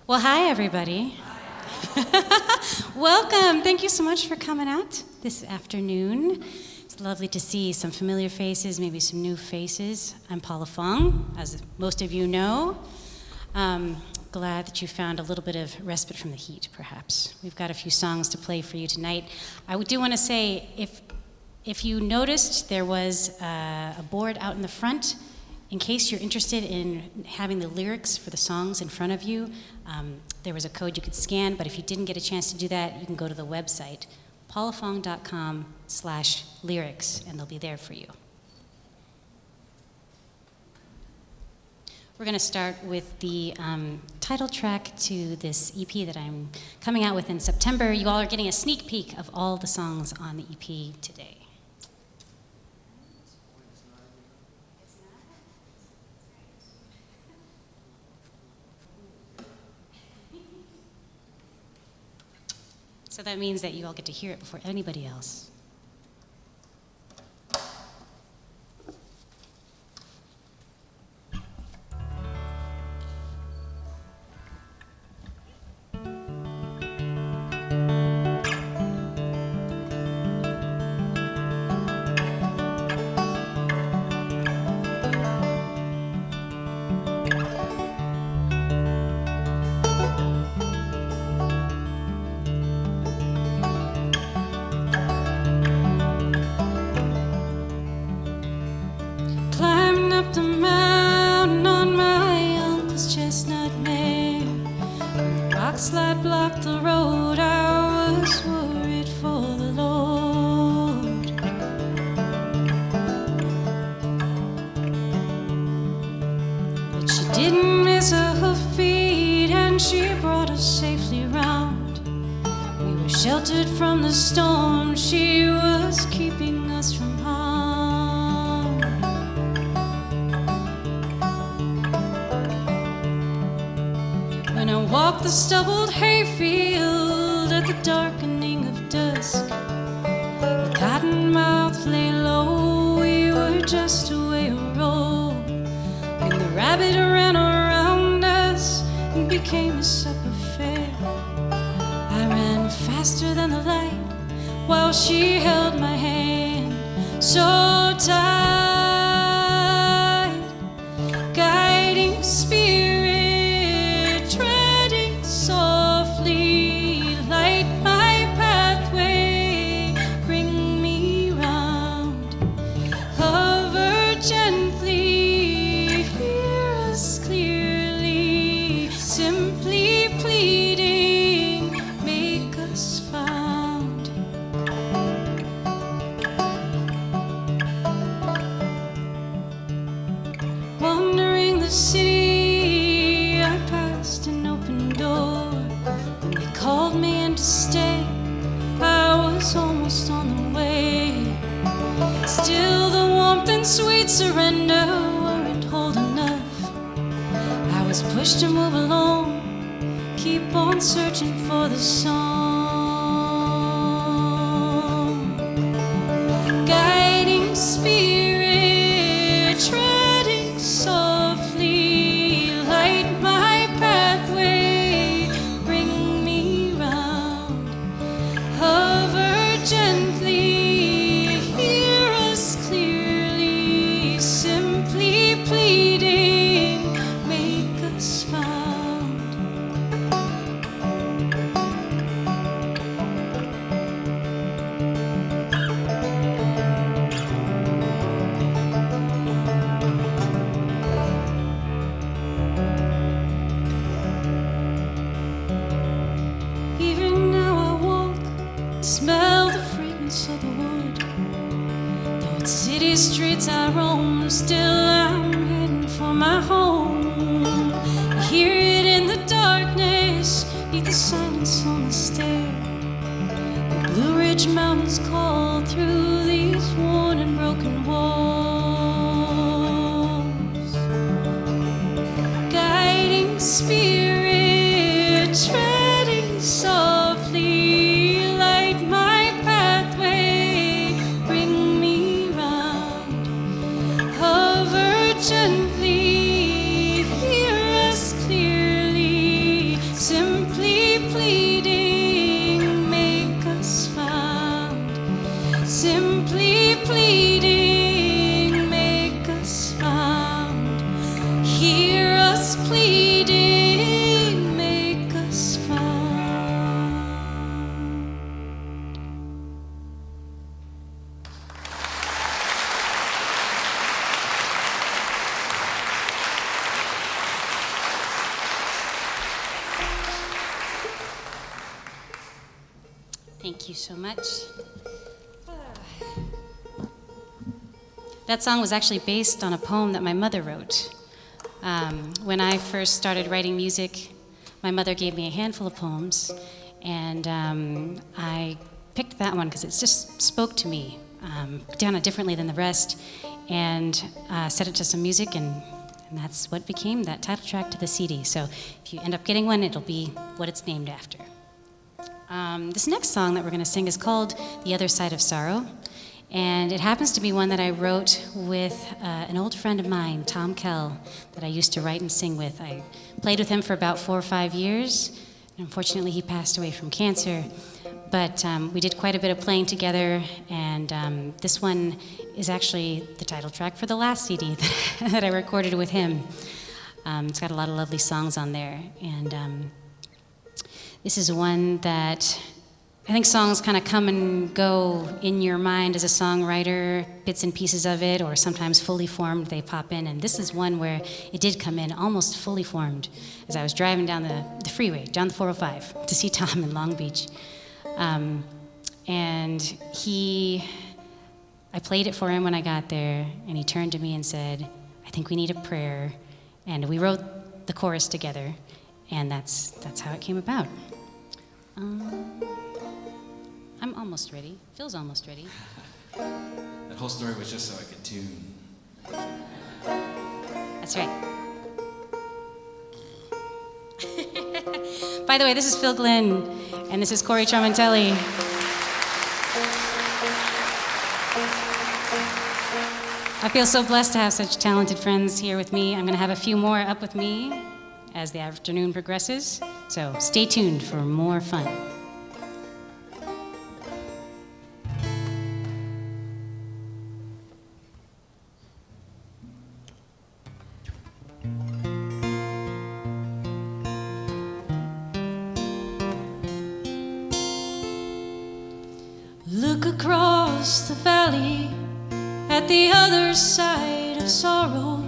Well, hi, everybody. Welcome. Thank you so much for coming out this afternoon. It's lovely to see some familiar faces, maybe some new faces. I'm Paula Fong, as most of you know. Glad that you found a little bit of respite from the heat, perhaps. We've got a few songs to play for you tonight. I do want to say, if you noticed, there was a board out in the front. In case you're interested in having the lyrics for the songs in front of you, there was a code you could scan, but if you didn't get a chance to do that, you can go to the website, paulafong.com/lyrics, and they'll be there for you. We're going to start with the title track to this EP that I'm coming out with in September. You all are getting a sneak peek of all the songs on the EP today. So that means that you all get to hear it before anybody else. Up the mountain on my uncle's Chestnut Mare. When the rockslide blocked the road, I was worried for the Lord. But she didn't miss a hoofbeat, and she brought us safely round. We were sheltered from the storm, she was keeping us from harm. When I walked the stubbled hayfield at the darkening of dusk, the cottonmouth lay low, we were just away a roll. When the rabbit ran around us and became a supper fare, I ran faster than the light while she held my hand so tight. Guiding spirit, softly light my pathway, bring me round, hover gently, hear us clearly, simply pleading, make us found. Wandering the city, I passed an open door. Called me in to stay, I was almost on the way. Still the warmth and sweet surrender weren't hold enough. I was pushed to move along, keep on searching for the song. Guiding spirit, treading softly, light my pathway, bring me round, hover gently, hear us clearly, simply pleading, make us found. Even now I walk, smell the fragrance of the wood. Though it's city streets I roam, still I'm heading for my home. I hear it in the darkness, beat the silence on the stair. The Blue Ridge Mountains call through these worn and broken walls. Guiding spirit, treading softly, light my pathway, bring me round, hover gently, hear us clearly, Thank you so much. That song was actually based on a poem that my mother wrote. When I first started writing music, my mother gave me a handful of poems, and I picked that one because it just spoke to me, done it differently than the rest, and set it to some music, and that's what became that title track to the CD. So if you end up getting one, it'll be what it's named after. This next song that we're going to sing is called The Other Side of Sorrow, and it happens to be one that I wrote with an old friend of mine, Tom Kell, that I used to write and sing with. I played with him for about 4 or 5 years, and unfortunately he passed away from cancer, but we did quite a bit of playing together, and this one is actually the title track for the last CD that I recorded with him. It's got a lot of lovely songs on there, and this is one that I think songs kind of come and go in your mind as a songwriter, bits and pieces of it, or sometimes fully formed, they pop in. And this is one where it did come in almost fully formed as I was driving down the freeway, down the 405, to see Tom in Long Beach. And I played it for him when I got there, and he turned to me and said, "I think we need a prayer." And we wrote the chorus together, and that's how it came about. I'm almost ready. Phil's almost ready. That whole story was just so I could tune. That's right. By the way, this is Phil Glenn, and this is Corey Tramontelli. I feel so blessed to have such talented friends here with me. I'm going to have a few more up with me as the afternoon progresses, so stay tuned for more fun. Look across the valley at the other side of sorrow,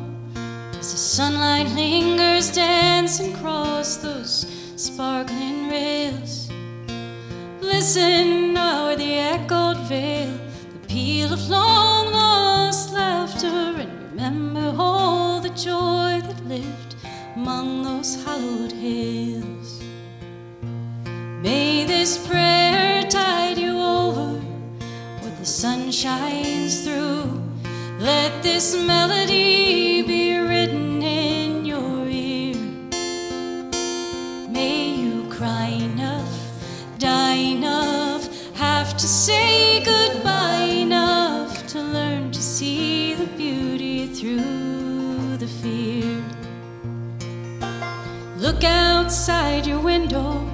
as the sunlight lingers dancing across those sparkling rails. Listen o'er the echoed veil, the peal of long lost laughter, and remember all the joy that lived among those hallowed hills. May this prayer tide you over where the sun shines through. Let this melody be written in your ear. May you cry enough, die enough, have to say goodbye enough to learn to see the beauty through the fear. Look outside your window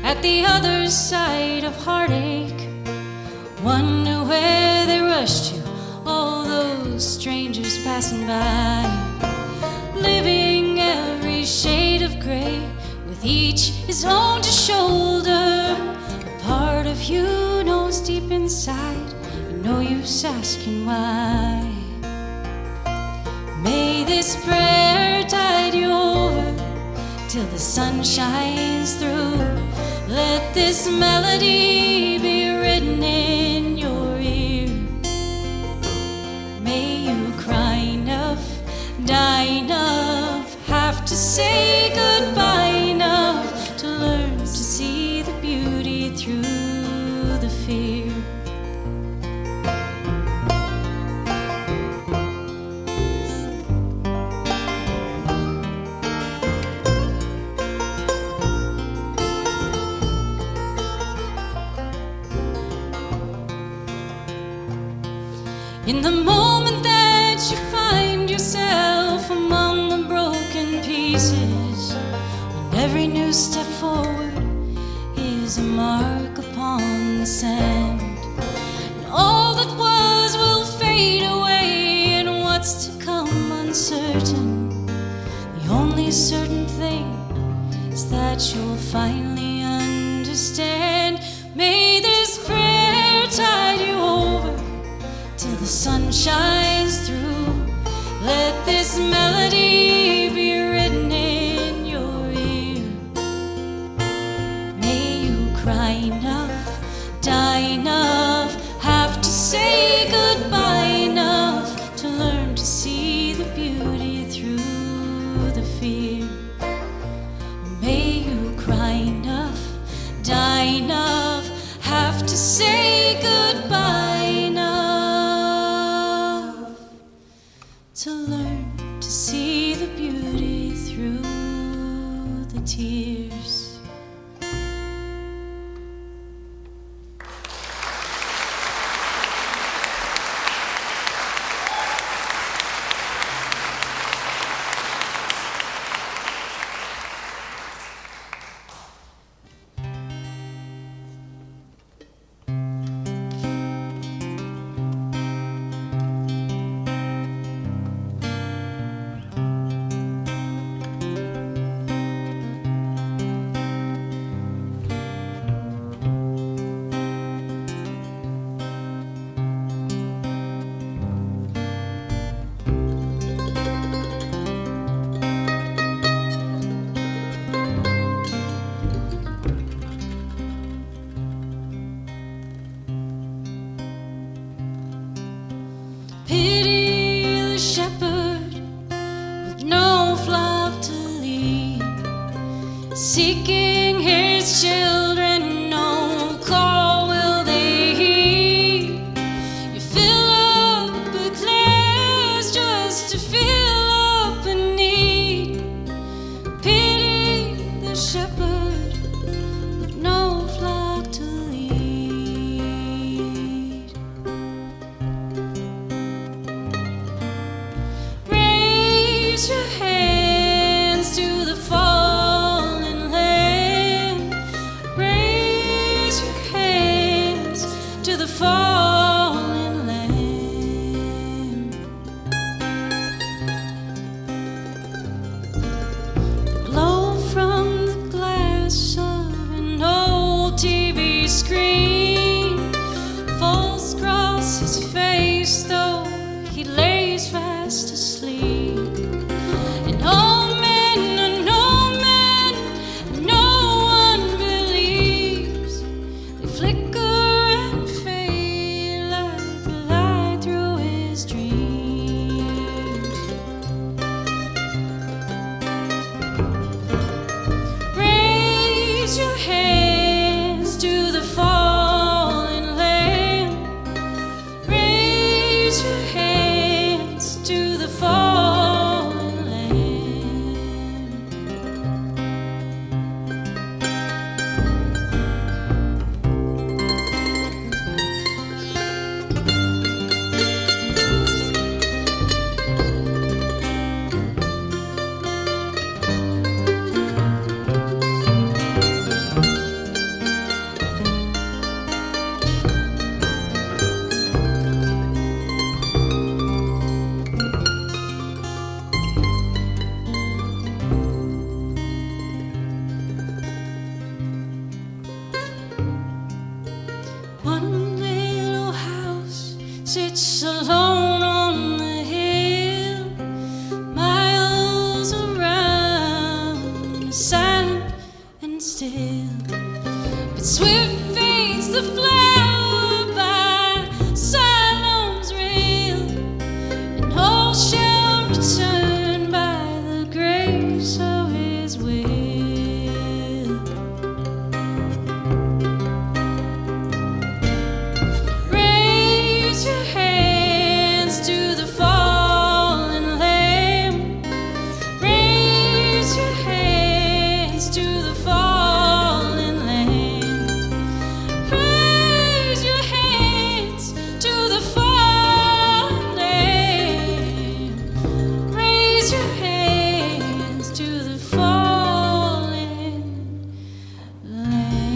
at the other side of heartache. Wonder where they rushed you, all those strangers passing by, living every shade of gray, with each his own to shoulder. A part of you knows deep inside, and no use asking why. May this prayer tide you over till the sun shines through. Let this melody be written in your ear. May you cry enough, die enough, have to say goodbye enough to learn to see the beauty through the fear. In the moment that you find yourself among the broken pieces, when every new step forward is a mark upon the sand, and all that was will fade away, and what's to come uncertain. The only certain thing is that you'll finally understand. May this prayer tide you over till the sun shines through. Let this melody be written in your ear. May you cry enough, to learn to see the beauty through the tears. Pity the shepherd with no flock to lead, seeking his children, no call will they heed. You fill up a glass just to fill up a need. Pity the shepherd with no flock to lead. Raise your hands to the fallen lamb. Raise your hands to the fallen lamb. Blow from the glass of an old TV screen falls across his face, though he lays fast asleep. And all men, no one believes. They flicker and fade like the light through his dreams. Raise your hands to the fallen lamb. Raise your hands to the fallen lamb. One little house sits alone on the hill, miles around, silent and still. But swift fades the flower by Siloam's rill, and all shall return by the grace of his will. Raise your hands to the fallen lamb. Raise your hands to the fallen lamb. Raise your hands to the fallen lamb. Raise your hands to the fallen lamb.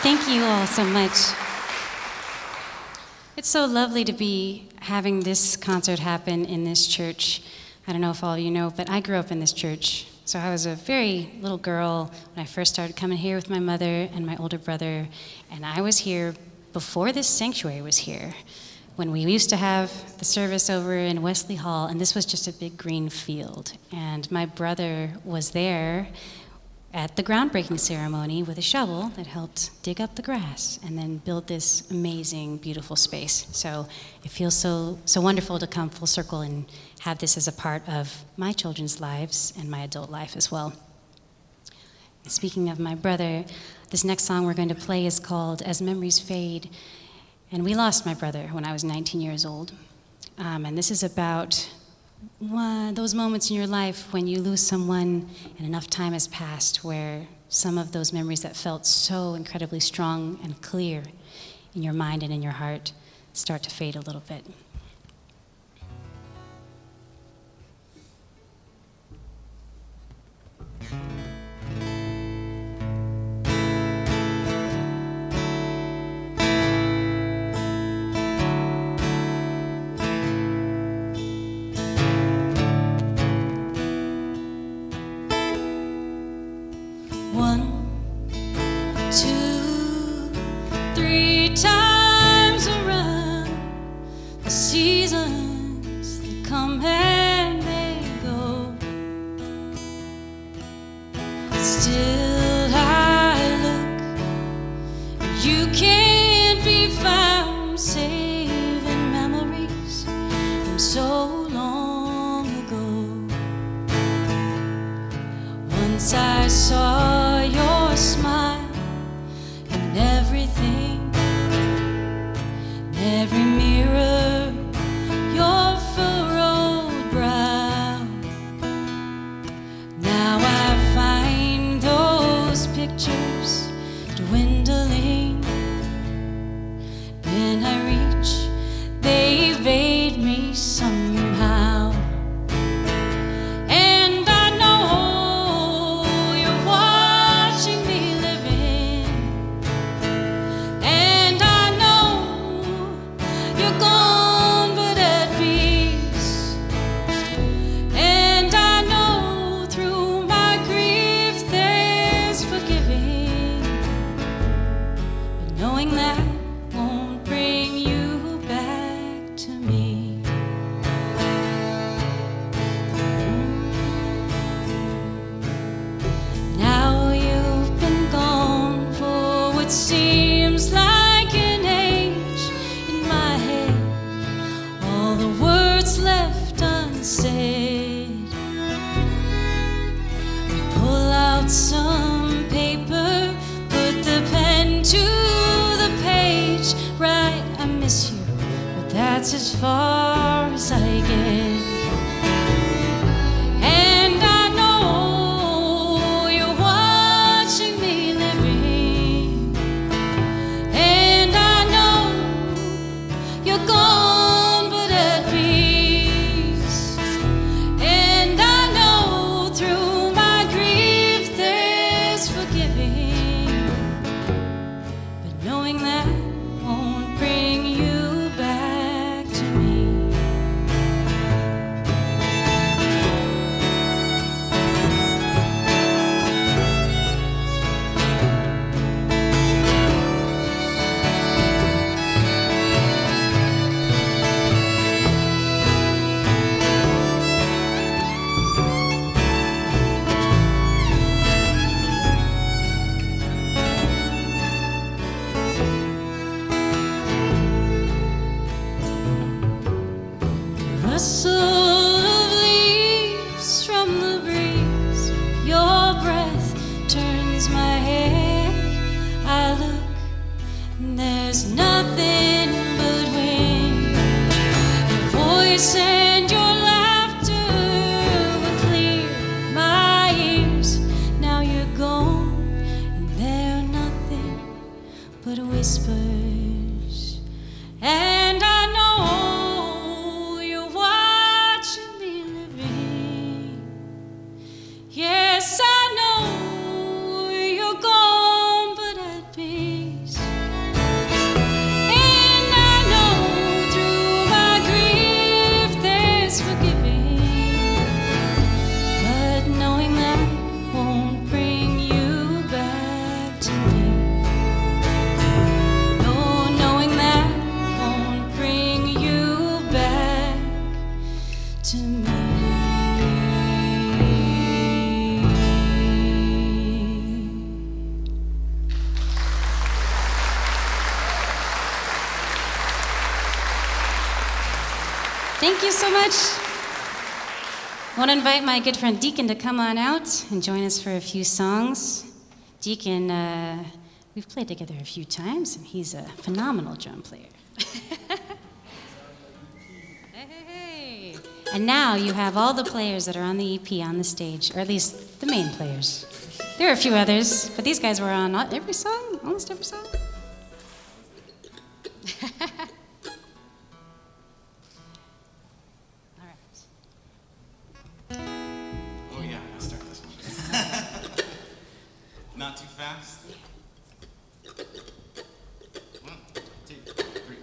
Thank you all so much. It's so lovely to be having this concert happen in this church. I don't know if all of you know, but I grew up in this church. So I was a very little girl when I first started coming here with my mother and my older brother, and I was here before this sanctuary was here, when we used to have the service over in Wesley Hall, and this was just a big green field. And my brother was there at the groundbreaking ceremony with a shovel that helped dig up the grass and then build this amazing, beautiful space. So it feels so wonderful to come full circle and have this as a part of my children's lives and my adult life as well. Speaking of my brother, this next song we're going to play is called As Memories Fade. And we lost my brother when I was 19 years old. And this is about those moments in your life when you lose someone and enough time has passed where some of those memories that felt so incredibly strong and clear in your mind and in your heart start to fade a little bit. As far as I get, and I know you're watching me living, and I know you're gone but at peace, and I know through my grief there's forgiving, but knowing that won't bring you back to me. Rustle of leaves from the breeze, your breath turns my head. I look and there's nothing but wind. Your voice and your laughter will clear my ears. Now you're gone and there are nothing but whispers. And I know you're watching me living. Yes, I know you're gone but at peace. And I know through my grief there's forgiving, but knowing that won't bring you back to me. Thank you so much. I want to invite my good friend Deacon to come on out and join us for a few songs. Deacon, we've played together a few times, and he's a phenomenal drum player. Hey. And now you have all the players that are on the EP on the stage, or at least the main players. There are a few others, but these guys were on every song, almost every song. Oh yeah, let's start this one. Not too fast. 1, 2, 3.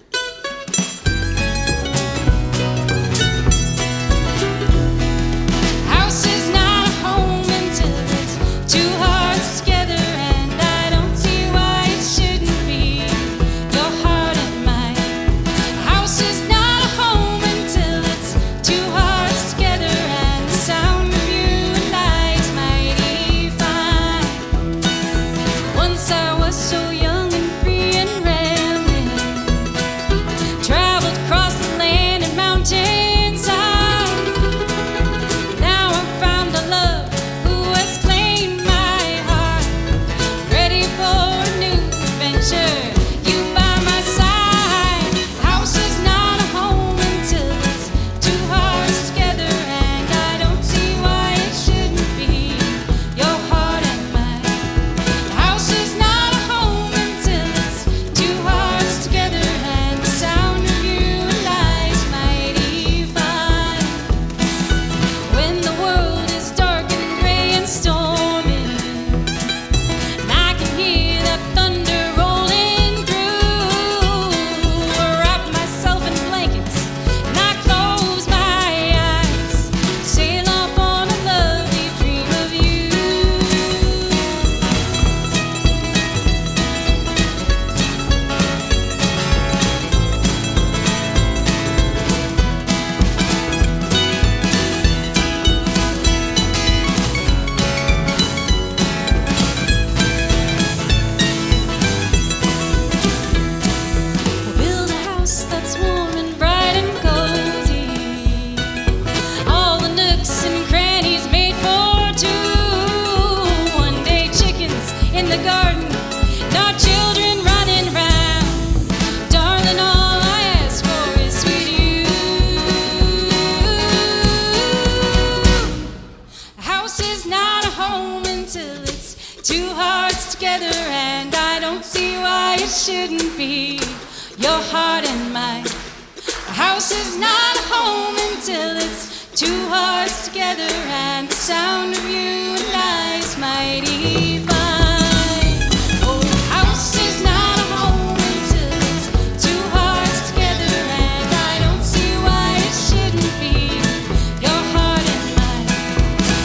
House is not a home until it's two hearts together, and I don't see why it shouldn't be your heart and mine. House is not a home until it's two hearts together, and the sound of you and I is mighty fine. Once I was so young and free and rambling, traveled across the land and mountainside. Now I've found a love who has claimed my heart, ready for a new adventure, you by my side. House is not a home until it's two hearts together, and I don't see why it shouldn't be your heart and mine. House is not a home until it's two hearts together, and the sound of you and I is mighty fine. When the world is dark and gray and stormy, and I can hear that thunder rolling through, I wrap myself in blankets and I close my eyes, sail off on a lovely dream of you. Build a house that's warm and bright and cozy, all the nooks and crannies made for two. One day chickens in the garden, and our children running round. Darling, all I ask for is sweet you. A house is not a home until it's two hearts together, and I don't see why it shouldn't be your heart and mine. A house is not a home until it's two hearts together, and the sound of you and I is mighty fine. Oh, a house is not a home until it's two hearts together, and I don't see why it shouldn't be your heart and mine.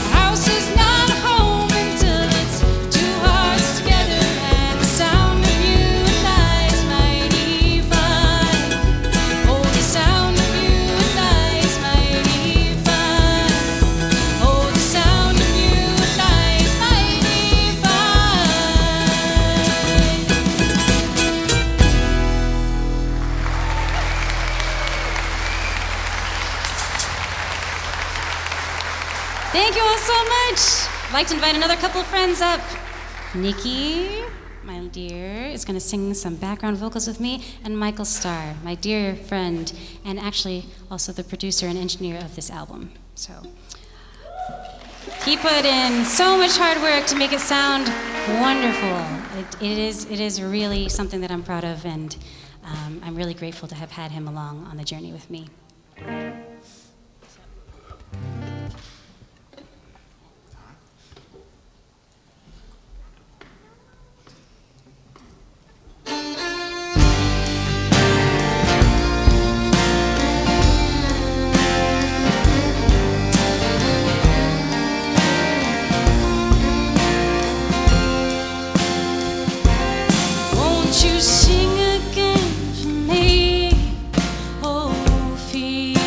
A house is not a home until it's two hearts together, and the sound of you and I is mighty fine. Oh, the sound of you and I is mighty fine. Oh, the sound of you and I is mighty fine. Thank you all so much. I'd like to invite another couple of friends up. Nikki, my dear, is going to sing some background vocals with me, and Michael Starr, my dear friend, and actually also the producer and engineer of this album. So he put in so much hard work to make it sound wonderful. It is really something that I'm proud of, and I'm really grateful to have had him along on the journey with me. Won't you sing again for me? Oh, Ophelia.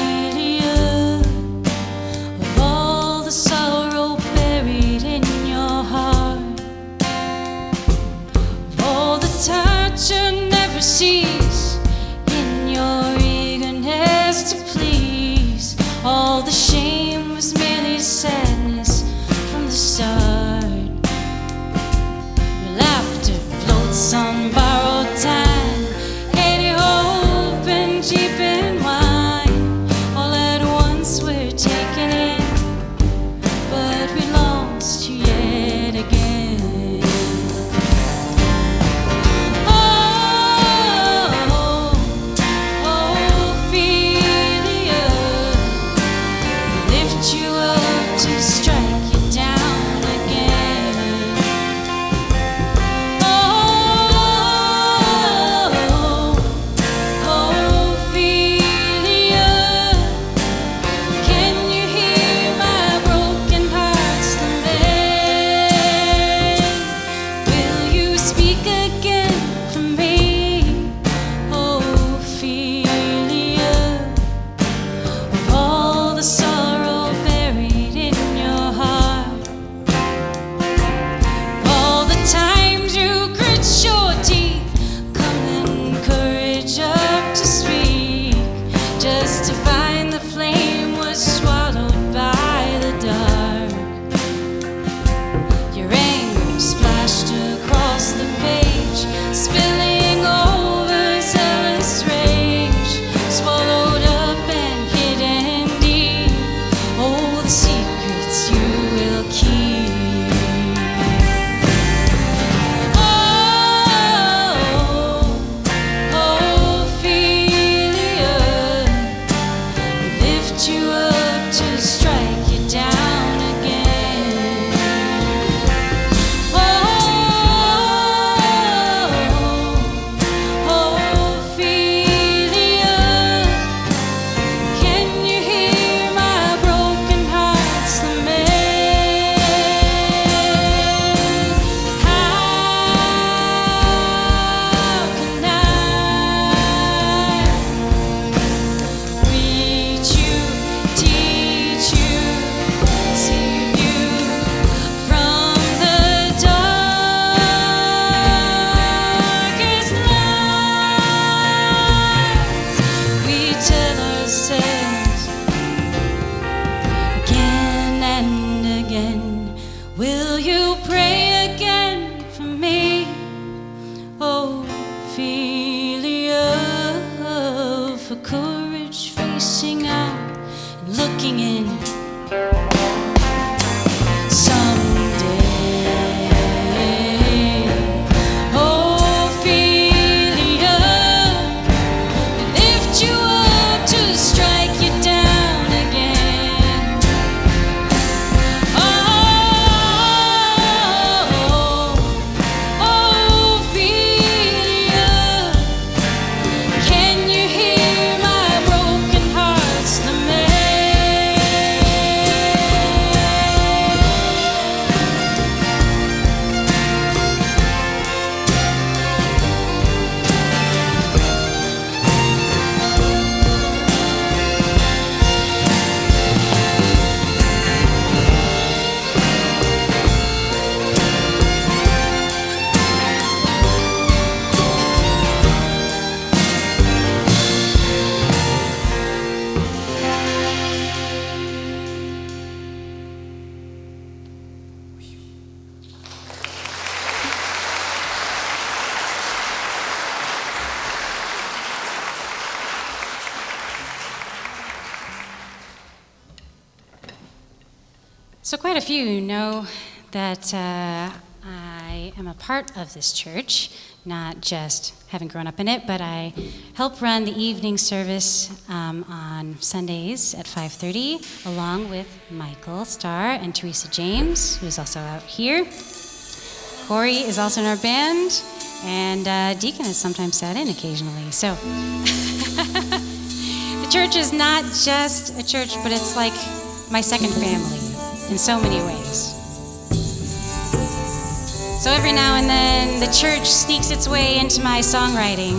So quite a few know that I am a part of this church, not just having grown up in it, but I help run the evening service on Sundays at 5:30, along with Michael Starr and Teresa James, who's also out here. Corey is also in our band, and Deacon has sometimes sat in occasionally. So the church is not just a church, but it's like my second family in so many ways. So every now and then, the church sneaks its way into my songwriting.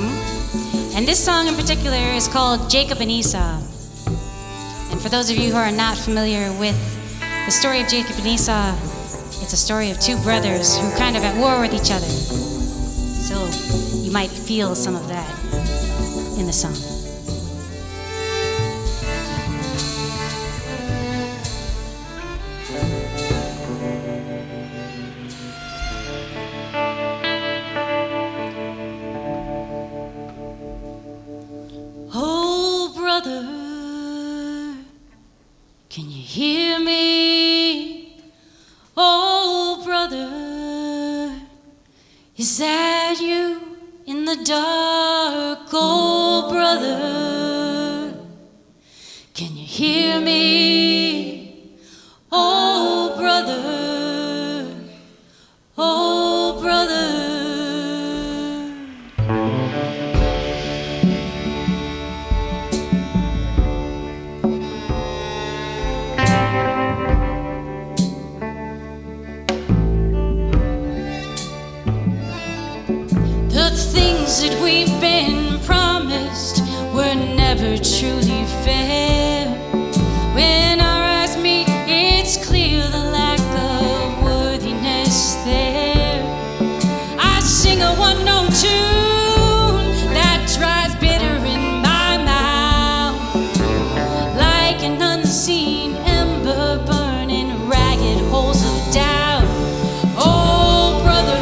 And this song in particular is called Jacob and Esau. And for those of you who are not familiar with the story of Jacob and Esau, it's a story of two brothers who are kind of at war with each other. So you might feel some of that in the song. Oh, brother, can you hear me? Oh, brother, is that you in the dark? Oh, brother, can you hear me? Oh, brother, oh, brother. The things that we've been promised were never truly fair. When our eyes meet, it's clear the lack of worthiness there. I sing a one-note tune that dries bitter in my mouth, like an unseen ember burning ragged holes of doubt. Oh, brother,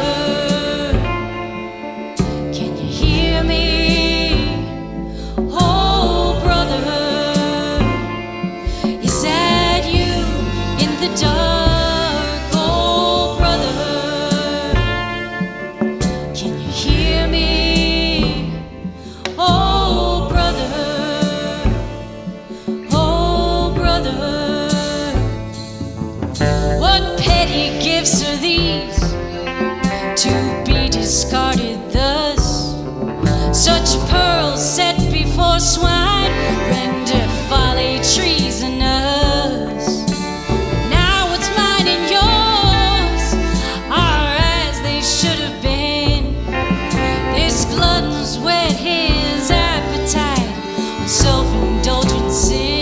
can you hear me? Oh, brother, is that you in the dark? Oh, brother, can you hear me? Oh, brother, oh, brother. What petty gifts are these to be discarded thus? Such pearls set before swine render folly treasonous. Now what's mine and yours are as they should have been. This glutton's whet his appetite on self-indulgent sin.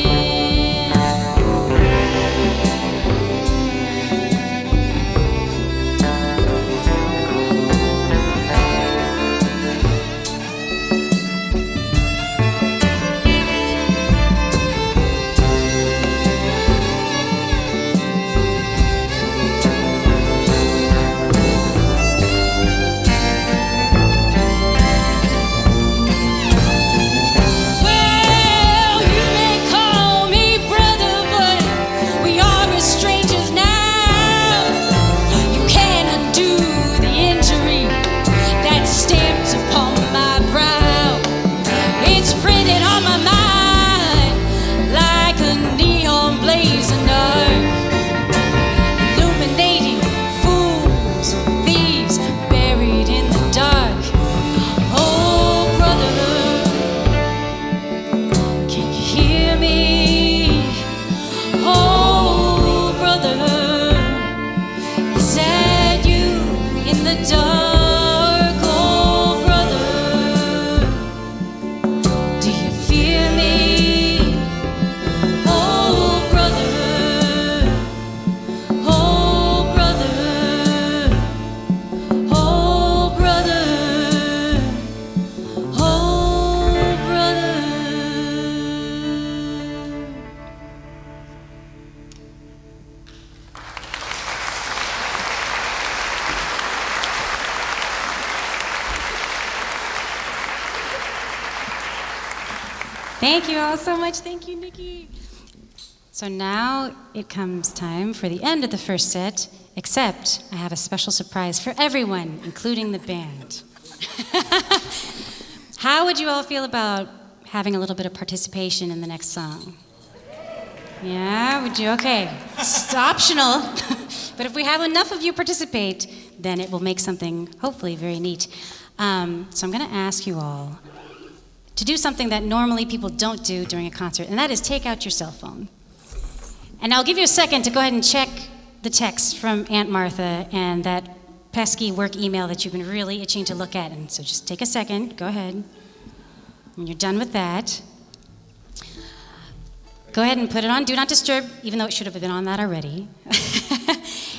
Well, you may call me brother, but we are as strangers now. You can't undo the injury that's stamped upon my brow. It's printed on my mind like a neon blazing arc, illuminating fools and thieves buried in the dark. Oh, brother, can you hear me? Oh, brother, is that you in the dark? Oh, brother, do you fear me? Oh, brother, oh, brother, oh, brother, oh, brother. Thank you all so much. Thank you, Nikki. So now it comes time for the end of the first set, except I have a special surprise for everyone, including the band. How would you all feel about having a little bit of participation in the next song? Yeah, would you? Okay, it's optional, but if we have enough of you participate, then it will make something hopefully very neat. So I'm going to ask you all to do something that normally people don't do during a concert, and that is take out your cell phone. And I'll give you a second to go ahead and check the text from Aunt Martha and that pesky work email that you've been really itching to look at. And so just take a second, go ahead. When you're done with that, go ahead and put it on Do Not Disturb, even though it should have been on that already.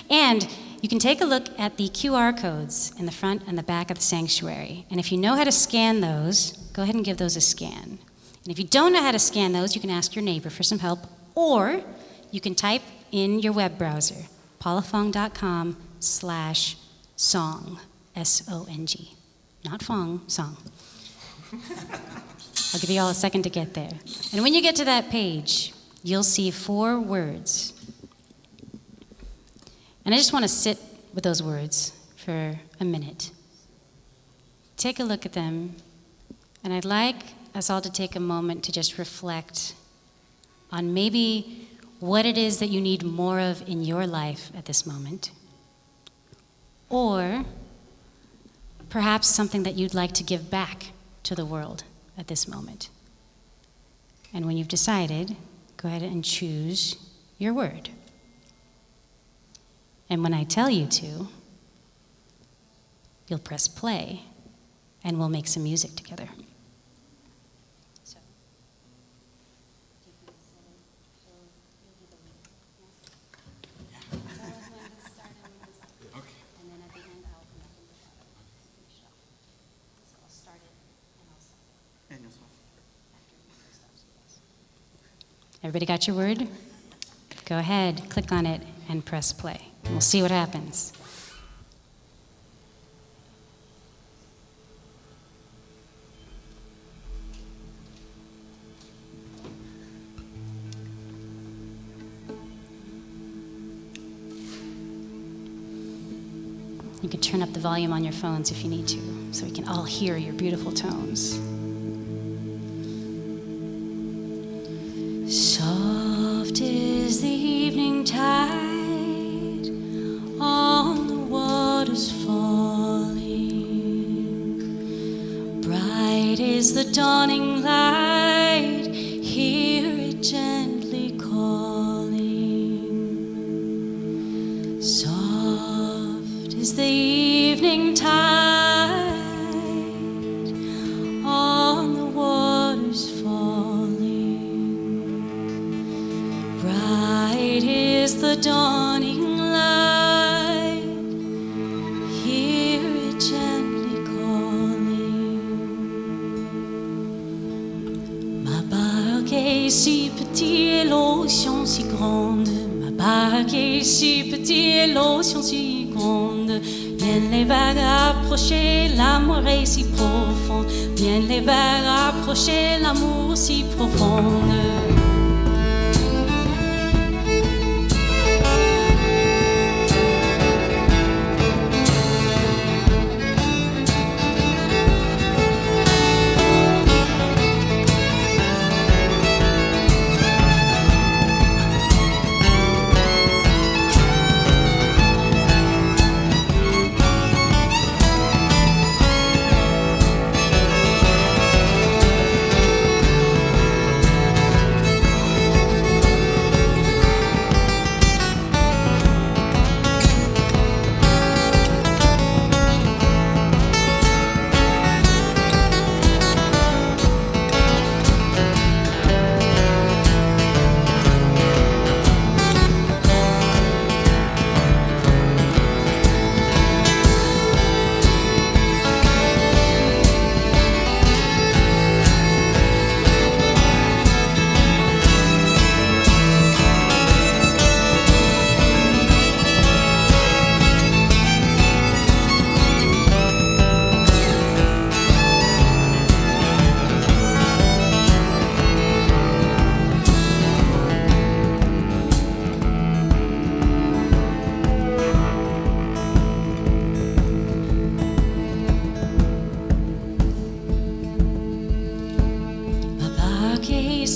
And you can take a look at the QR codes in the front and the back of the sanctuary. And if you know how to scan those, go ahead and give those a scan. And if you don't know how to scan those, you can ask your neighbor for some help, or you can type in your web browser, paulafong.com/song, S-O-N-G. Not Fong, song. I'll give you all a second to get there. And when you get to that page, you'll see 4 words. And I just want to sit with those words for a minute. Take a look at them, and I'd like us all to take a moment to just reflect on maybe what it is that you need more of in your life at this moment, or perhaps something that you'd like to give back to the world at this moment. And when you've decided, go ahead and choose your word. And when I tell you to, you'll press play, and we'll make some music together. Everybody got your word? Go ahead, click on it, and press play. We'll see what happens. You can turn up the volume on your phones if you need to, so we can all hear your beautiful tones. Soft is the evening tide on the waters falling. Bright is the dawning light, hear it gently calling. Soft is the evening tide on the waters falling. Bright is the dawning light, hear it gently calling. Ma barque est si petite et l'océan si grande. Ma barque est si petite et l'océan si grande. Viennent les vagues approcher, l'amour est si profond. Viennent les vagues approcher, l'amour si profond.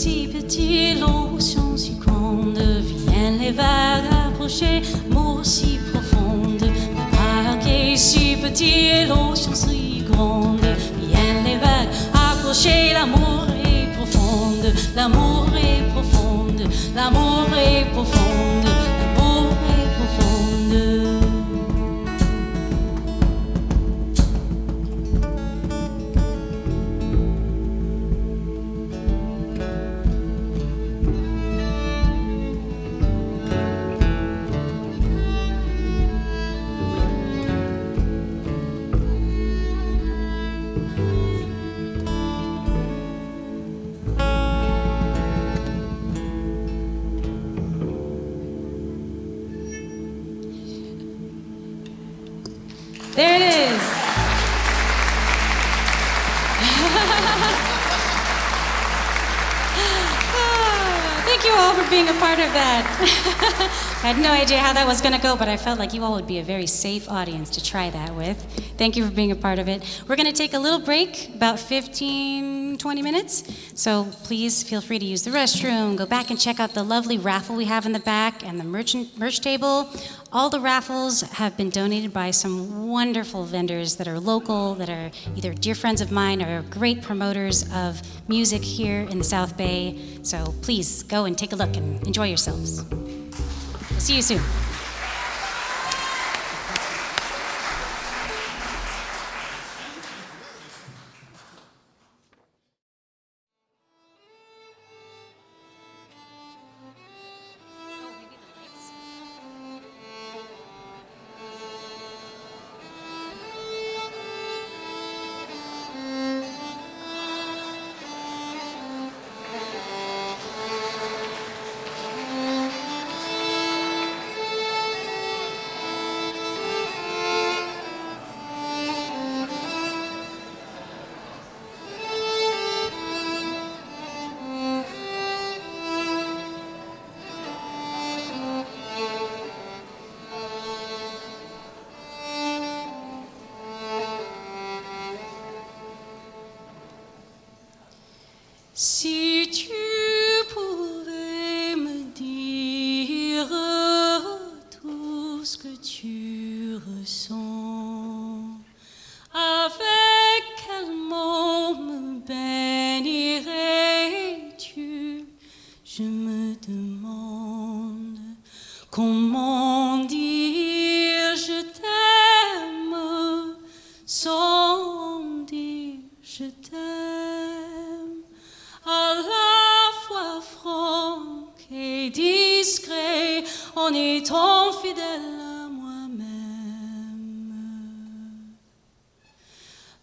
si petit, l'océan si grande, viennent les vagues approcher, l'amour si profonde. Le barque est si petit, l'océan si grande, viennent les vagues approcher, l'amour est profonde, l'amour est profonde, l'amour est profonde, l'amour est profonde. There it is. Thank you all for being a part of that. I had no idea how that was going to go, but I felt like you all would be a very safe audience to try that with. Thank you for being a part of it. We're going to take a little break, about 15, 20 minutes. So please feel free to use the restroom, go back and check out the lovely raffle we have in the back and the merch table. All the raffles have been donated by some wonderful vendors that are local, that are either dear friends of mine or great promoters of music here in the South Bay. So please go and take a look and enjoy yourselves. We'll see you soon. Si tu pouvais me dire tout ce que tu ressens, avec quel mot me bénirais-tu? Je me demande comment dire je t'aime sans dire je t'aime. À la fois franc et discret, en étant fidèle à moi-même.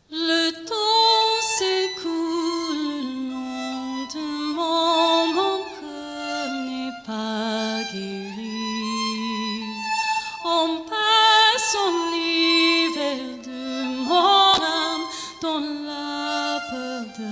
Le temps s'écoule lentement, mon cœur n'est pas guéri. En passant l'hiver de mon âme dans la peur de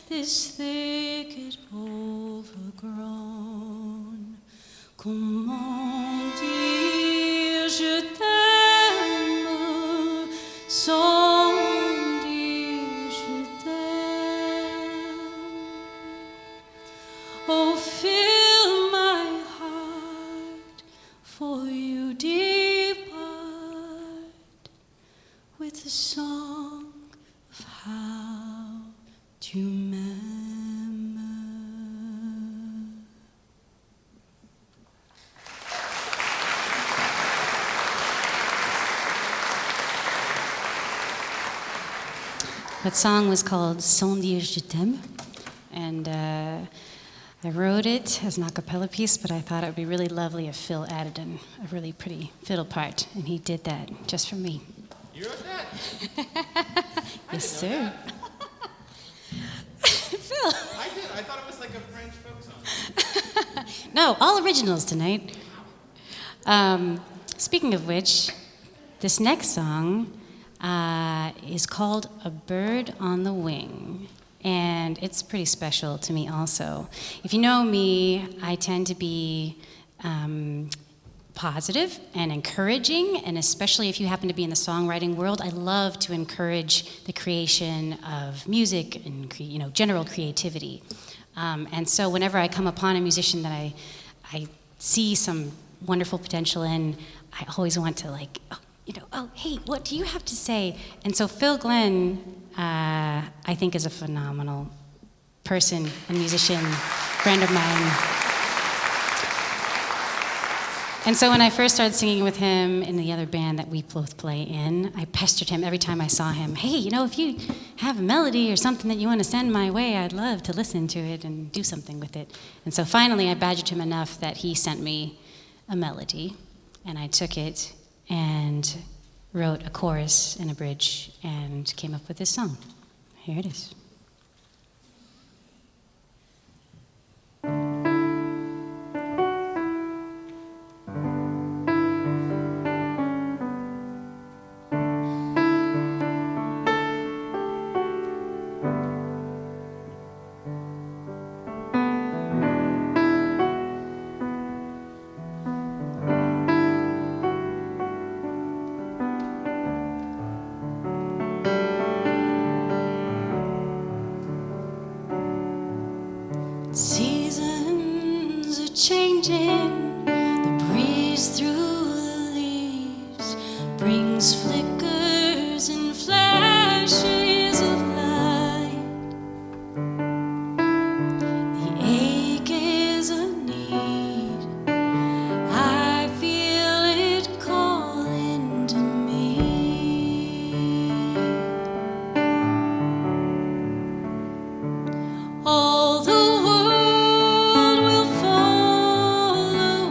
this thicket overgrown. Comment dire je t'aime sans dire je t'aime? Oh, fill my heart, for you depart with a song of how to remember. That song was called Sans dire je t'aime, and I wrote it as an a cappella piece, but I thought it would be really lovely if Phil added in a really pretty fiddle part, and he did that just for me. You wrote that? Yes, sir. Phil. I did. I thought it was like a French folk song. No, all originals tonight. Speaking of which, this next song is called A Bird on the Wing, and it's pretty special to me also. If you know me, I tend to be positive and encouraging, and especially if you happen to be in the songwriting world, I love to encourage the creation of music and general creativity. And so whenever I come upon a musician that I see some wonderful potential in, I always want to hey, what do you have to say? And so Phil Glenn, I think, is a phenomenal person and musician, friend of mine. And so when I first started singing with him in the other band that we both play in, I pestered him every time I saw him. Hey, if you have a melody or something that you want to send my way, I'd love to listen to it and do something with it. And so finally I badgered him enough that he sent me a melody, and I took it and wrote a chorus and a bridge and came up with this song. Here it is. Seasons are changing, the breeze through the leaves brings flickers and flashes of light. The ache is a need, I feel it calling to me. All the world will fall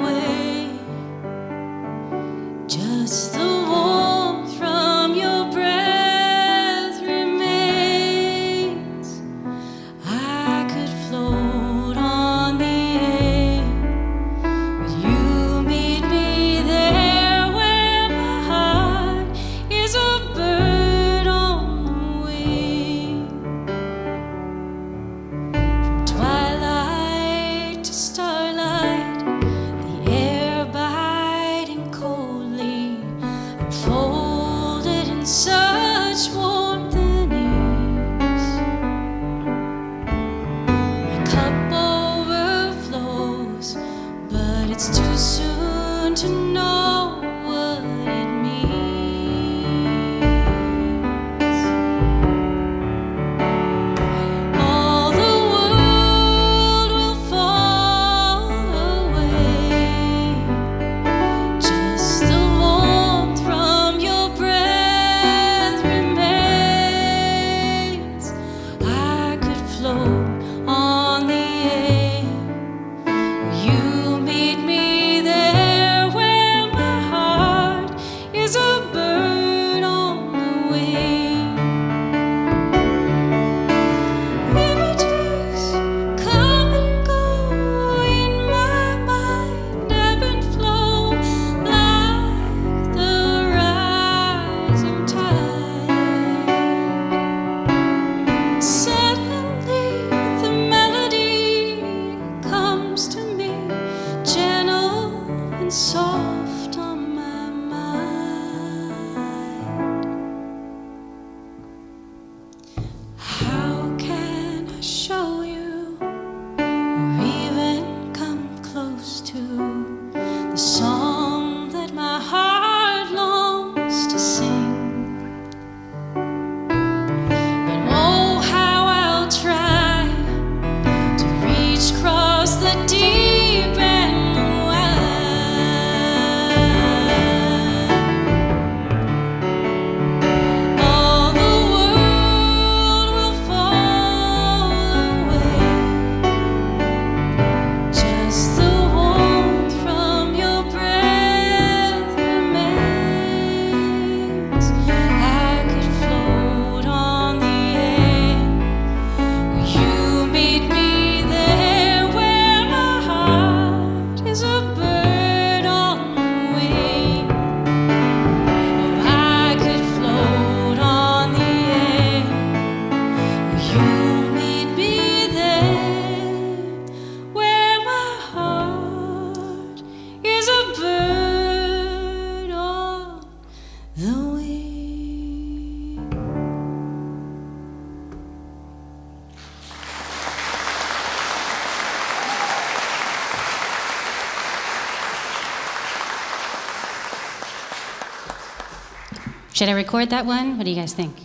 Should I record that one? What do you guys think?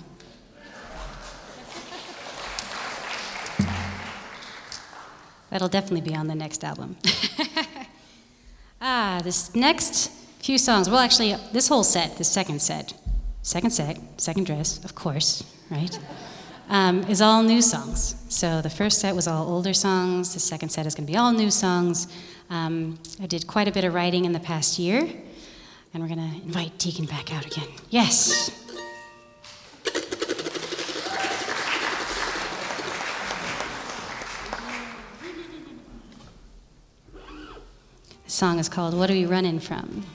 That'll definitely be on the next album. This next few songs, well, actually, this whole set, this second dress, of course, right, is all new songs. So the first set was all older songs. The second set is going to be all new songs. I did quite a bit of writing in the past year, and we're going to invite Deacon back out again. Yes. The song is called What Are We Running From?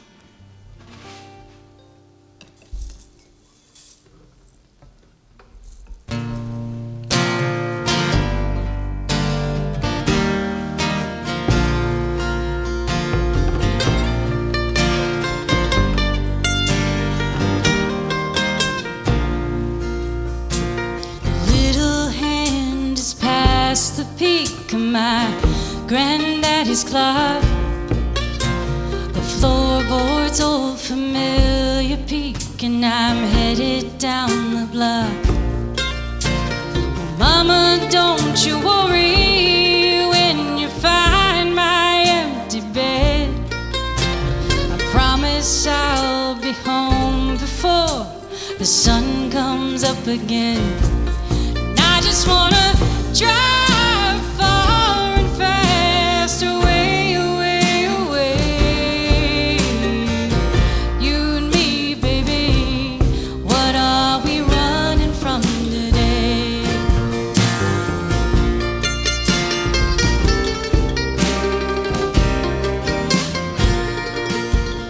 The peak of my granddaddy's clock, the floorboard's old familiar peak, and I'm headed down the block. Oh, Mama, don't you worry when you find my empty bed. I promise I'll be home before the sun comes up again. And I just wanna drive far and fast, away, away, away. You and me, baby, what are we running from today?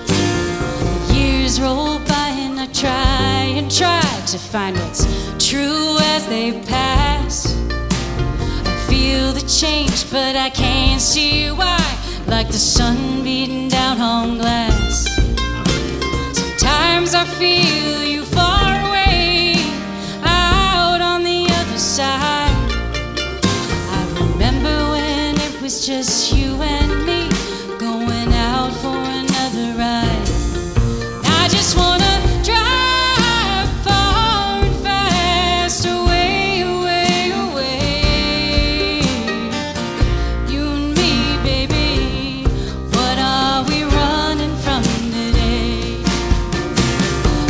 The years roll by and I try to find what's true as they pass. Feel the change, but I can't see why, like the sun beating down on glass. Sometimes I feel you far away, out on the other side. I remember when it was just you and me, going out for another ride. I just wanna drive far and fast, away, away, away. You and me, baby, what are we running from today?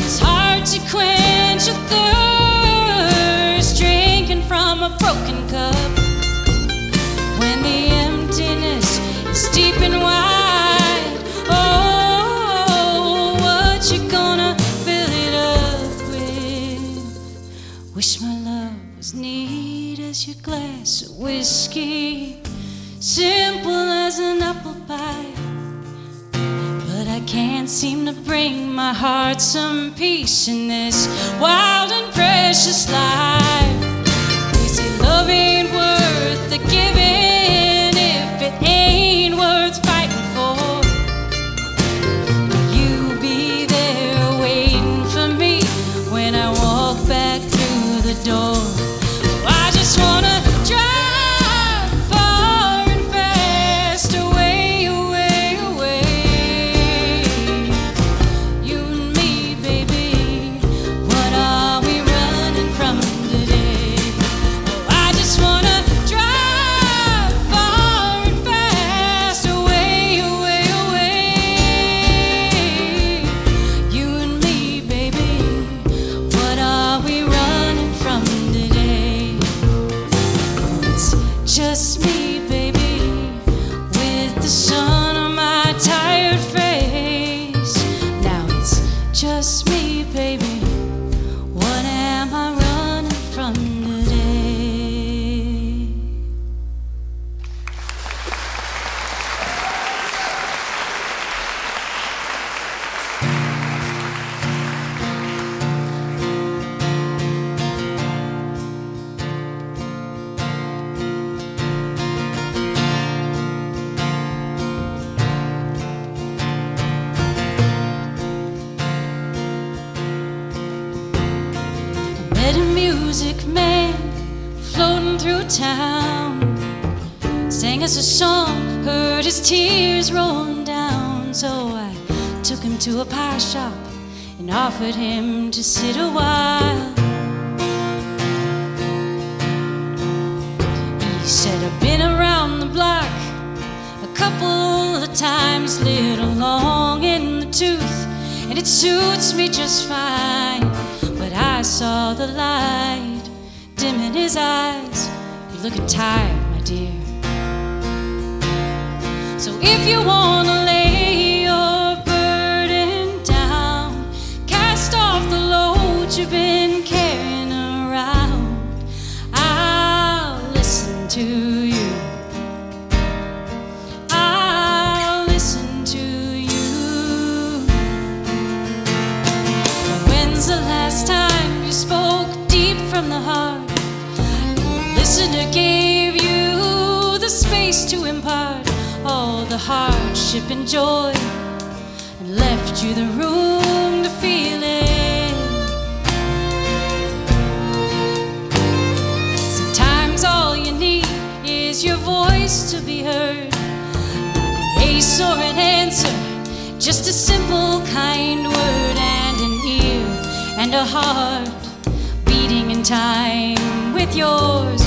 It's hard to quench a thirst, drinking from a broken cup, when the emptiness is deep and wide. Oh, what you gonna fill it up with? Wish my love was neat as your glass of whiskey, simple as an apple pie. But I can't seem to bring my heart some peace in this wild and precious life. You see, love ain't worth the giving if it ain't worth fighting for. Will you be there waiting for me when I walk back through the door? I just wanna drive far and fast, away, away, away. You and me, baby, what are we running from today? Oh, I just wanna drive far and fast, away, away, away. You and me, baby, what are we running from today? It's just me, baby, with the sun on my tired face. Now it's just me, baby, what am I running from today? Met a music man floating through town, sang us a song, heard his tears rolling down. So I took him to a pie shop in and offered him to sit a while. He said, I've been around the block a couple of times, little long in the tooth, and it suits me just fine. But I saw the light dim in his eyes. You're looking tired, my dear. So if you wanna lay your burden down, cast off the load you've been carrying around, I'll listen to you. I'll listen to you. When's the last time you spoke deep from the heart? The listener gave you the space to impart all the hardship and joy, and left you the room to feel it. Sometimes all you need is your voice to be heard, not an ace or an answer, just a simple kind word, and an ear and a heart beating in time with yours.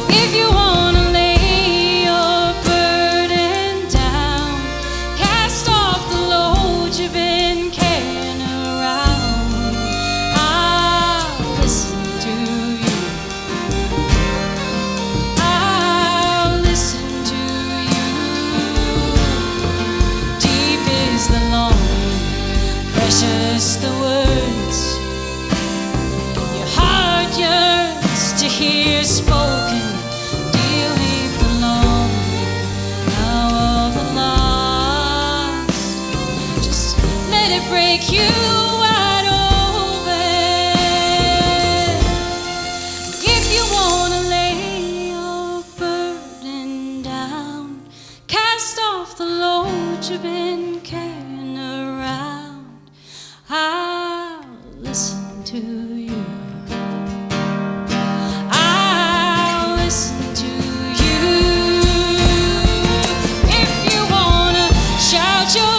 If you wanna lay your burden down, cast off the load you've been carrying around, I'll listen to you. I'll listen to you. Deep is the longing, precious the words your heart yearns to hear spoken. Break you wide open. If you wanna lay your burden down, cast off the load you've been carrying around, I'll listen to you. I'll listen to you. If you wanna shout your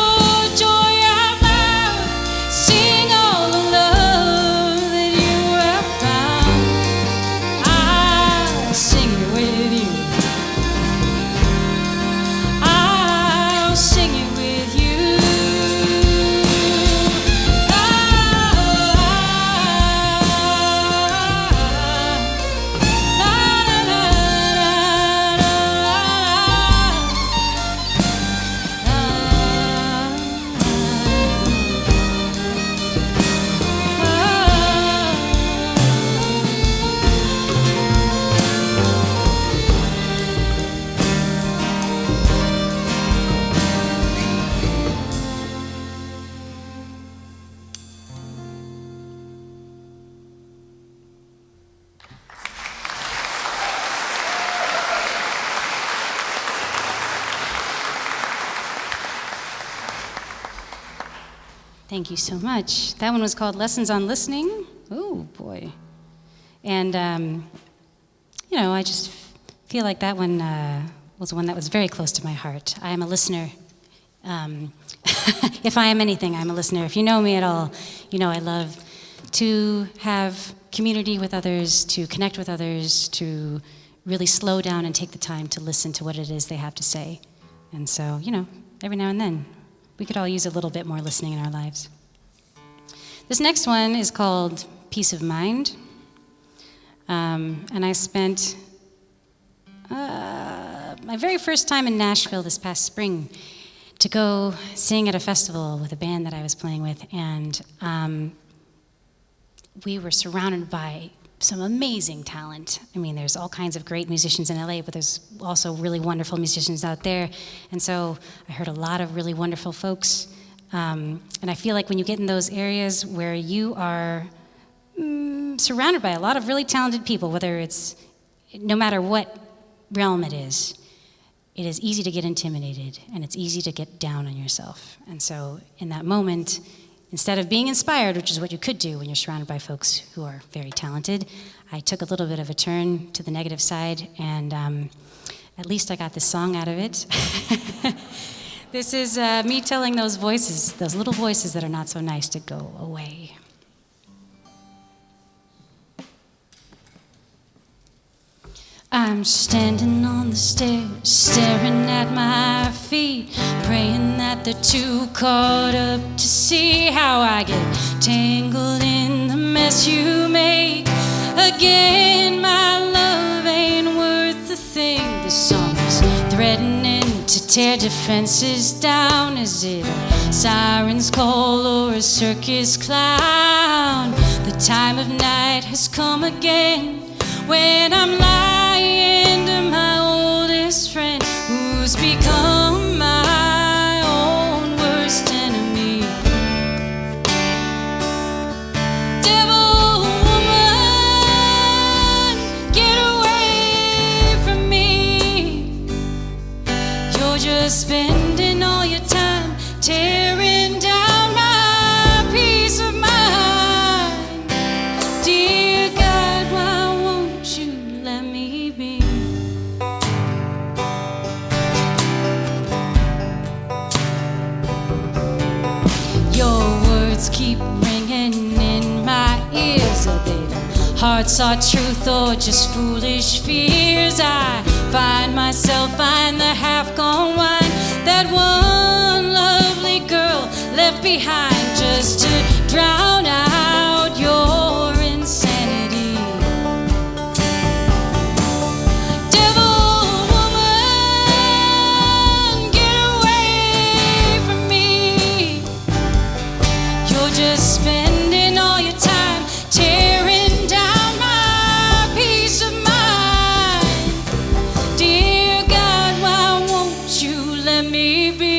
Thank you so much. That one was called Lessons on Listening. Oh, boy. And, I just feel like that one was one that was very close to my heart. I am a listener. If I am anything, I'm a listener. If you know me at all, you know I love to have community with others, to connect with others, to really slow down and take the time to listen to what it is they have to say. And so, every now and then, we could all use a little bit more listening in our lives. This next one is called Peace of Mind. And I spent my very first time in Nashville this past spring to go sing at a festival with a band that I was playing with. And we were surrounded by some amazing talent. I mean, there's all kinds of great musicians in LA, but there's also really wonderful musicians out there. And so I heard a lot of really wonderful folks. And I feel like when you get in those areas where you are surrounded by a lot of really talented people, whether it's, no matter what realm it is easy to get intimidated, and it's easy to get down on yourself. And so in that moment, instead of being inspired, which is what you could do when you're surrounded by folks who are very talented, I took a little bit of a turn to the negative side, and at least I got this song out of it. This is me telling those voices, those little voices that are not so nice, to go away. I'm standing on the stairs, staring at my feet, praying that they're too caught up to see how I get tangled in the mess you make. Again, my love ain't worth a thing. This song is threatening to tear defenses down. Is it a siren's call or a circus clown? The time of night has come again, when I'm lying to my oldest friend, who's become my own worst enemy. Devil woman, get away from me. You're just spending all your time tearing down my peace of mind. Dear God, why won't you let me be? Your words keep ringing in my ears. Are they the heart-sought truth or just foolish fears? I find myself in the half-gone wine, that one lovely girl left behind just to drown out your insanity. Devil woman, get away from me. You're just spending all your time tearing down my peace of mind. Dear God, why won't you let me be?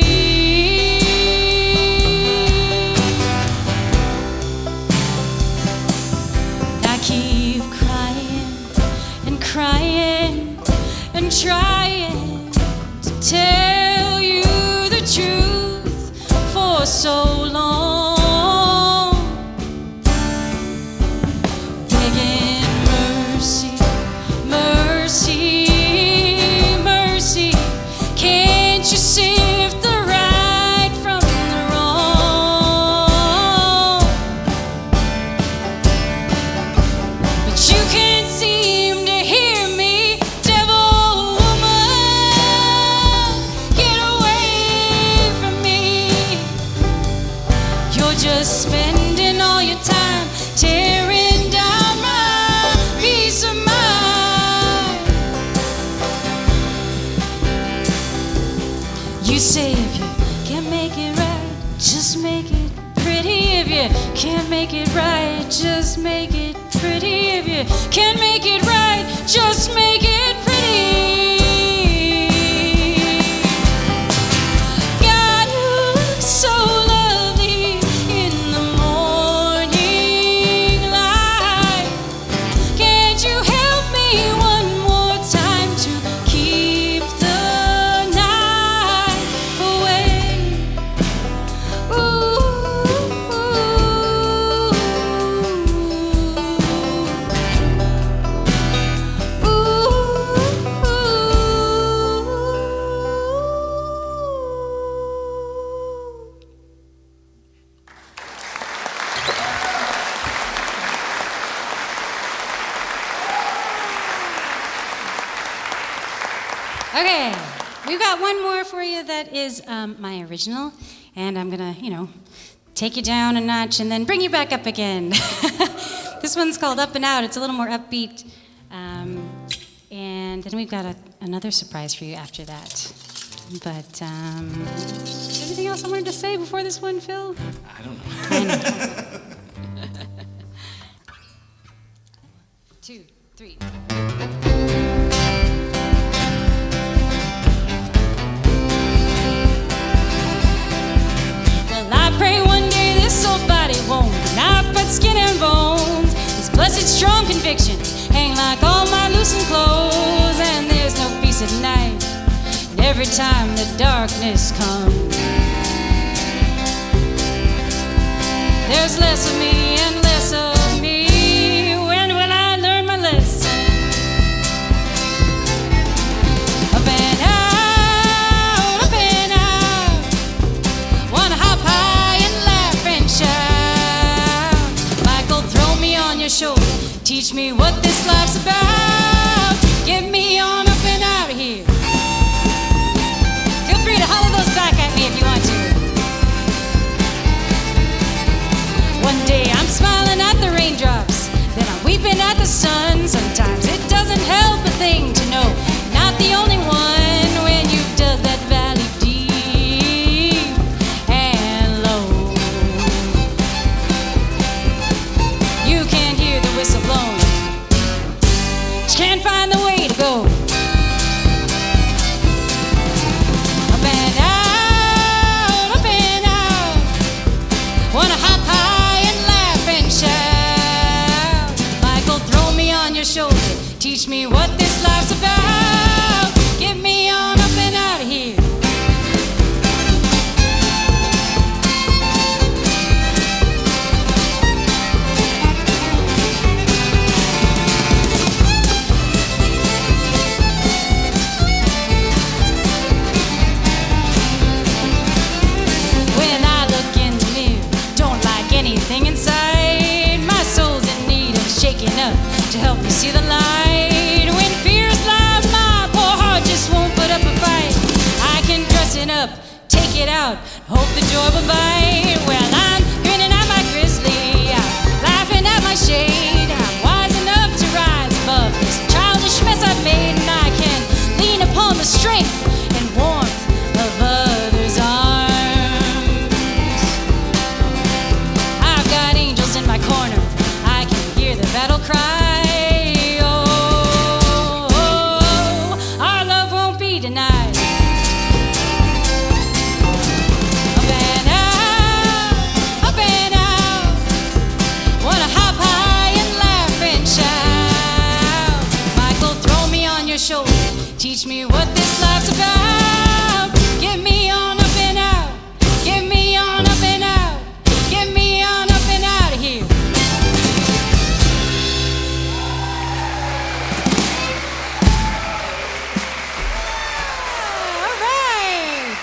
I keep crying and crying and trying to tell you the truth for so long, begging mercy, mercy, mercy. Can't you sift the right from the wrong? But you can't seem to hear me. Devil woman, get away from me. You're just spending all your time tearing down my peace of mind. You say if you can't make it right, just make it pretty. If you can't make it right, just make it pretty. If you can't make it right, just make it pretty. God, you look so lovely in the morning light. Can't you help me one more time to keep the night away? Ooh, Okay, we've got one more for you that is my original, and I'm gonna, take you down a notch and then bring you back up again. This one's called Up and Out. It's a little more upbeat, and then we've got another surprise for you after that. But anything else I wanted to say before this one, Phil? I don't know. I know. 2, 3. Well, I pray one day this old body won't be naught but skin and bones. These blessed strong convictions hang like all my loosened clothes, and there's no peace at night. And every time the darkness comes, there's less of me and less of me. When will I learn my lesson? Up and out, up and out. shoulder. Teach me what this life's about. Get me on up and out of here. Feel free to holler those back at me if you want to. One day I'm smiling at the raindrops, then I'm weeping at the sun. Sometimes it doesn't help a thing to know not the only one when you've dug that valley deep and low. You can't hear the whistle blowing, just can't find the way to go. Up and out, up and out. Wanna hop high and laugh and shout. Michael, throw me on your shoulder. Teach me what this life's about. Get me on up and out of here. When I look in the mirror, don't like anything inside. My soul's in need of shaking up to help me see the light. When fears lie, my poor heart just won't put up a fight. I can dress it up, take it out, hope the joy will bite. Well, I'm grinning at my grizzly, I'm laughing at my shade. I'm wise enough to rise above this childish mess I've made, and I can lean upon the strength and warmth of others' arms. I've got angels in my corner, I can hear the battle cry. Our love won't be denied. Up and out, wanna hop high and laugh and shout. Michael, throw me on your shoulder. Teach me what this life's about. Get me on up and out. Get me on up and out. Get me on up and out of here. All right.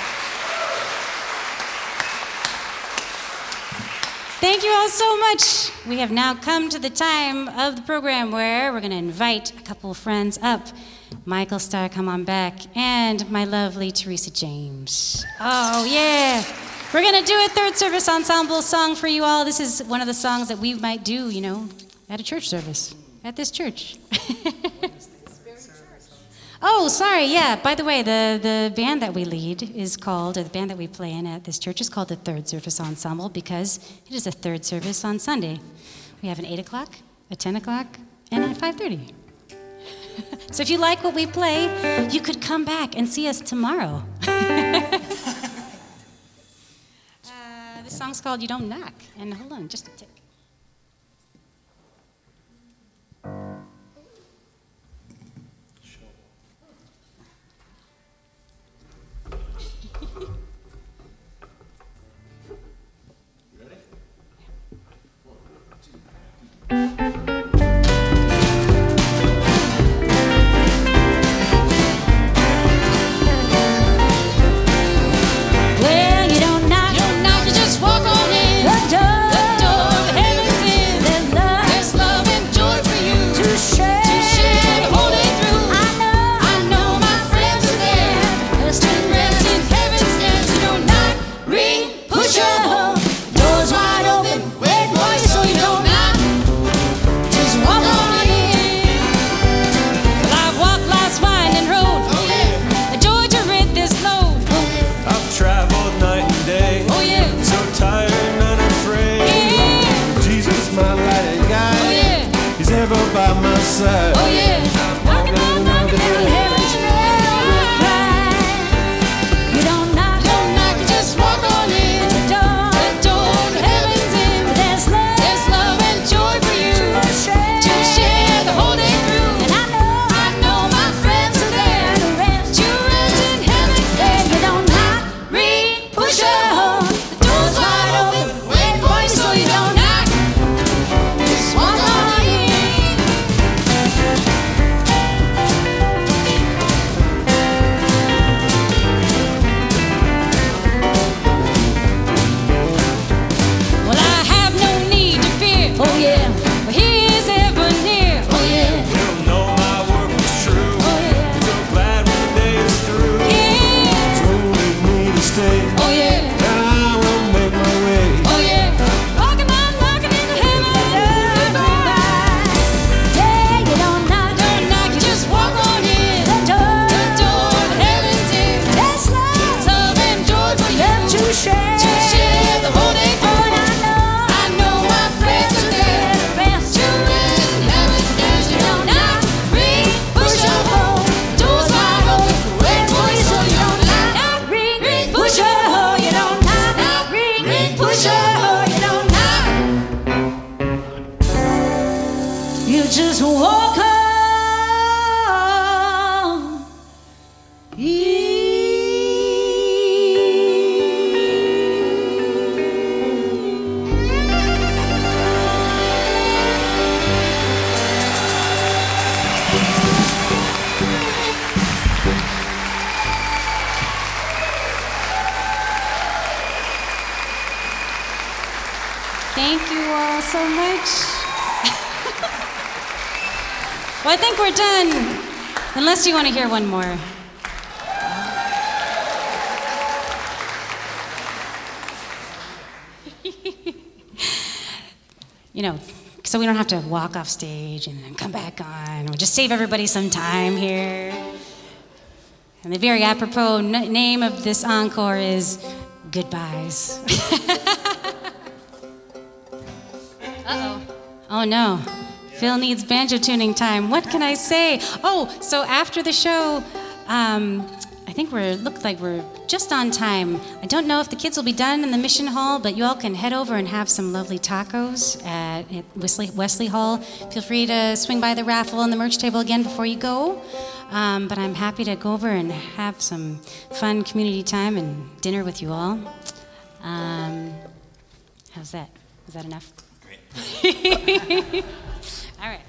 Thank you all so much. We have now come to the time of the program where we're going to invite a couple of friends up. Michael Starr, come on back, and my lovely Teresa James. Oh, yeah. We're going to do a third service ensemble song for you all. This is one of the songs that we might do, you know, at a church service, at this church. Oh, sorry, yeah. By the way, the band that we lead is called, or the band that we play in at this church is called the Third Service Ensemble because it is a third service on Sunday. We have an 8 o'clock, a 10 o'clock, and a 5:30. So if you like what we play, you could come back and see us tomorrow. This song's called You Don't Knock. And hold on, just a tick. Well, you don't knock, you just walk on in. The door of heaven's in. There's love and joy for you to share the whole day through. I know my friends are there. Rest in heaven's nest. You don't knock, ring, push your home. Doors wide open, wait for you so you don't knock. Just walk on in. Well, I've walked life's winding road. A joy to rid this load. I've traveled night and day, Oh yeah, so tired and unafraid. yeah, Jesus, my light and oh guide, yeah, He's ever by my side. oh yeah. Knocking on heaven's door. You don't knock, you just walk on in. The door to heaven's in. There's love and joy for you to share the whole day through. And I know my friends are there to rest in heaven's nest. You don't knock, ring, push a home. The door's wide open, wait for you so you don't knock. Just walk on in. just walk on. Thank you all so much. Well, I think we're done, unless you want to hear one more. You know, so we don't have to walk off stage and then come back on. We'll just save everybody some time here. And the very apropos name of this encore is Goodbyes. Uh-oh. Oh no. Phil needs banjo tuning time. What can I say? Oh, so after the show, I think looked like we're just on time. I don't know if the kids will be done in the mission hall, but you all can head over and have some lovely tacos at Wesley Hall. Feel free to swing by the raffle and the merch table again before you go. But I'm happy to go over and have some fun community time and dinner with you all. How's that? Was that enough? Great. All right.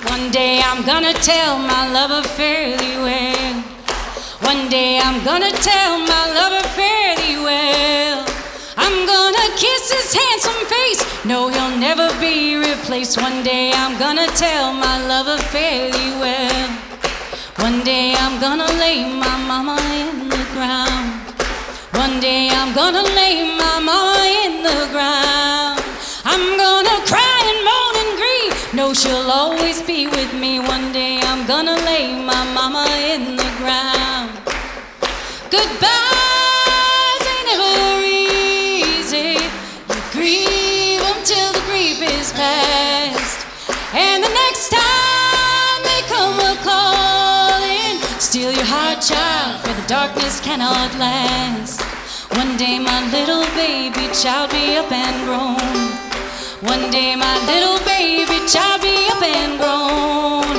One day I'm gonna tell my lover fairly well. One day I'm gonna tell my lover fairly well. I'm gonna kiss his handsome face. No, he'll never be replaced. One day I'm gonna tell my lover fairly well. One day I'm gonna lay my mama in the ground. One day I'm gonna lay my mama in the ground. I'm gonna cry and moan and grieve. No, she'll always be with me. One day I'm gonna lay my mama in the ground. Goodbyes ain't never easy. You grieve until the grief is past. And the next time they come a-calling, steal your heart, child, for the darkness cannot last. One day my little baby child be up and grown. One day my little baby child be up and grown.